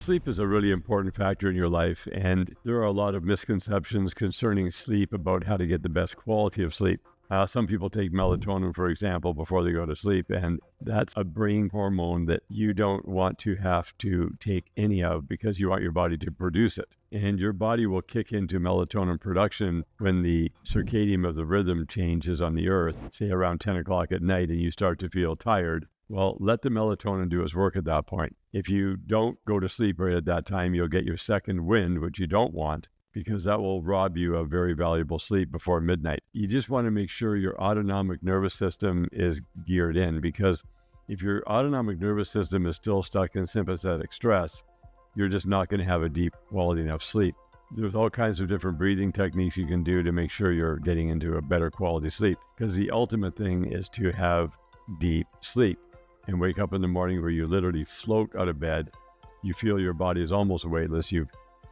sleep is a really important factor in your life, and there are a lot of misconceptions concerning sleep about how to get the best quality of sleep. Some people take melatonin, for example, before they go to sleep, and that's a brain hormone that you don't want to have to take any of because you want your body to produce it. And your body will kick into melatonin production when the circadian of the rhythm changes on the earth, say around 10 o'clock at night, and you start to feel tired. Well, let the melatonin do its work at that point. If you don't go to sleep right at that time, you'll get your second wind, which you don't want, because that will rob you of very valuable sleep before midnight. You just want to make sure your autonomic nervous system is geared in, because if your autonomic nervous system is still stuck in sympathetic stress, you're just not going to have a deep quality enough sleep. There's all kinds of different breathing techniques you can do to make sure you're getting into a better quality sleep, because the ultimate thing is to have deep sleep and wake up in the morning where you literally float out of bed. You feel your body is almost weightless. You've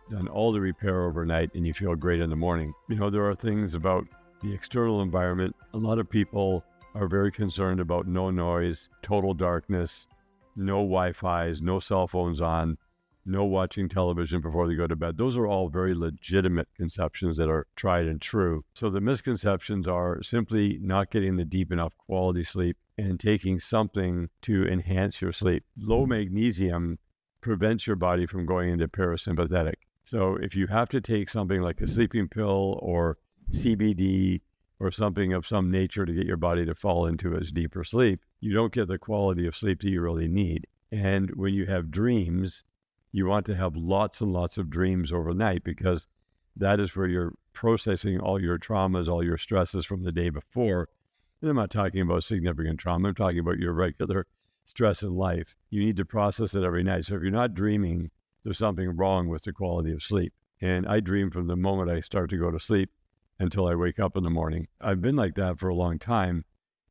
done all the repair overnight and you feel great in the morning. You know, there are things about the external environment. A lot of people are very concerned about no noise, total darkness, no Wi-Fi's, no cell phones on, no watching television before they go to bed. Those are all very legitimate conceptions that are tried and true. So the misconceptions are simply not getting the deep enough quality sleep and taking something to enhance your sleep. Low magnesium prevents your body from going into parasympathetic. So if you have to take something like a sleeping pill or CBD or something of some nature to get your body to fall into its deeper sleep, you don't get the quality of sleep that you really need. And when you have dreams, you want to have lots and lots of dreams overnight, because that is where you're processing all your traumas, all your stresses from the day before. And I'm not talking about significant trauma. I'm talking about your regular stress in life. You need to process it every night. So if you're not dreaming, there's something wrong with the quality of sleep. And I dream from the moment I start to go to sleep until I wake up in the morning. I've been like that for a long time.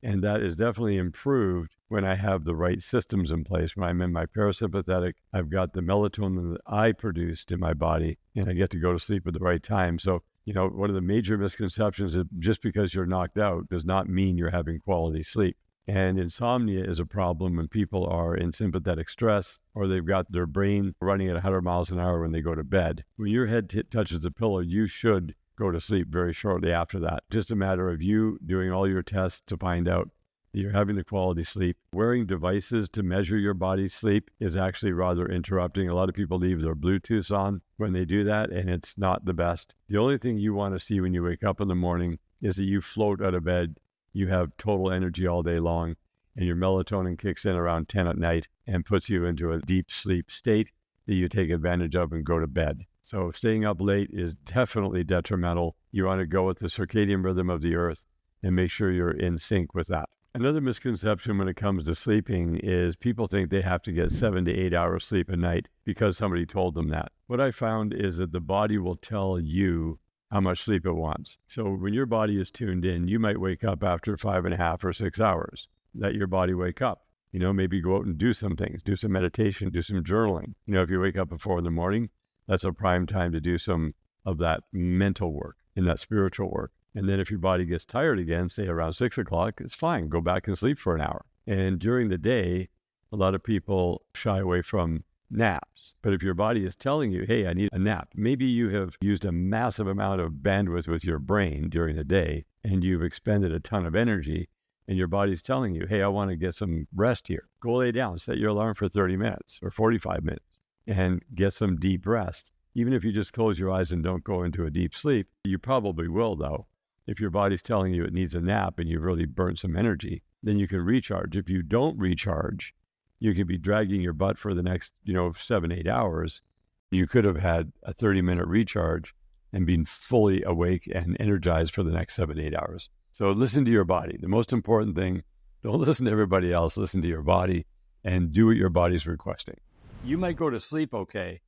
And that is definitely improved when I have the right systems in place. When I'm in my parasympathetic, I've got the melatonin that I produced in my body, and I get to go to sleep at the right time. So, you know, one of the major misconceptions is just because you're knocked out does not mean you're having quality sleep. And insomnia is a problem when people are in sympathetic stress or they've got their brain running at 100 miles an hour when they go to bed. When your head touches the pillow, you should go to sleep very shortly after that. Just a matter of you doing all your tests to find out that you're having the quality sleep. Wearing devices to measure your body's sleep is actually rather interrupting. A lot of people leave their Bluetooth on when they do that, and it's not the best. The only thing you want to see when you wake up in the morning is that you float out of bed, you have total energy all day long, and your melatonin kicks in around 10 at night and puts you into a deep sleep state that you take advantage of and go to bed. So staying up late is definitely detrimental. You want to go with the circadian rhythm of the earth and make sure you're in sync with that. Another misconception when it comes to sleeping is people think they have to get 7 to 8 hours sleep a night because somebody told them that. What I found is that the body will tell you how much sleep it wants. So when your body is tuned in, you might wake up after 5.5 or 6 hours. Let your body wake up. You know, maybe go out and do some things, do some meditation, do some journaling. You know, if you wake up at 4 in the morning, that's a prime time to do some of that mental work and that spiritual work. And then if your body gets tired again, say around 6 o'clock, it's fine. Go back and sleep for an hour. And during the day, a lot of people shy away from naps. But if your body is telling you, hey, I need a nap, maybe you have used a massive amount of bandwidth with your brain during the day and you've expended a ton of energy, and your body's telling you, hey, I want to get some rest here. Go lay down, set your alarm for 30 minutes or 45 minutes and get some deep rest. Even if you just close your eyes and don't go into a deep sleep, you probably will though. If your body's telling you it needs a nap and you've really burnt some energy, then you can recharge. If you don't recharge, you could be dragging your butt for the next, 7, 8 hours. You could have had a 30-minute recharge and been fully awake and energized for the next 7, 8 hours. So listen to your body. The most important thing, don't listen to everybody else. Listen to your body and do what your body's requesting. You might go to sleep okay,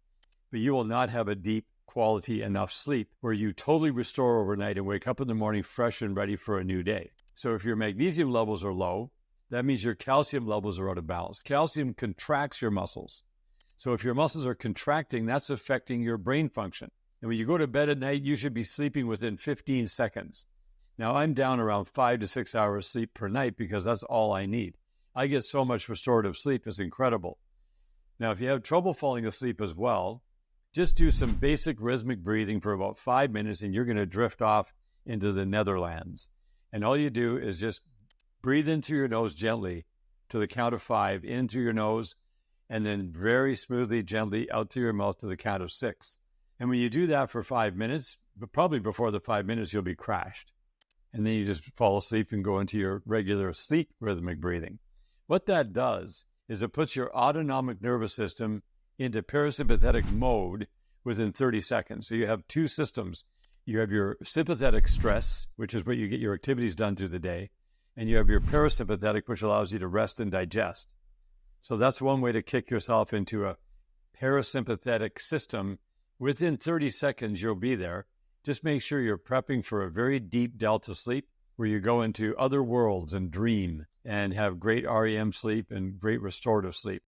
but you will not have a deep quality enough sleep where you totally restore overnight and wake up in the morning fresh and ready for a new day. So if your magnesium levels are low, that means your calcium levels are out of balance. Calcium contracts your muscles. So if your muscles are contracting, that's affecting your brain function. And when you go to bed at night, you should be sleeping within 15 seconds. Now, I'm down around 5 to 6 hours sleep per night because that's all I need. I get so much restorative sleep, it's incredible. Now, if you have trouble falling asleep as well, just do some basic rhythmic breathing for about 5 minutes and you're going to drift off into the Netherlands. And all you do is just breathe in through your nose gently to the count of 5, in through your nose, and then very smoothly, gently out through your mouth to the count of 6. And when you do that for 5 minutes, but probably before the 5 minutes, you'll be crashed. And then you just fall asleep and go into your regular sleep rhythmic breathing. What that does is it puts your autonomic nervous system into parasympathetic mode within 30 seconds. So you have two systems. You have your sympathetic stress, which is where you get your activities done through the day, and you have your parasympathetic, which allows you to rest and digest. So that's one way to kick yourself into a parasympathetic system. Within 30 seconds, you'll be there. Just make sure you're prepping for a very deep delta sleep where you go into other worlds and dream and have great REM sleep and great restorative sleep.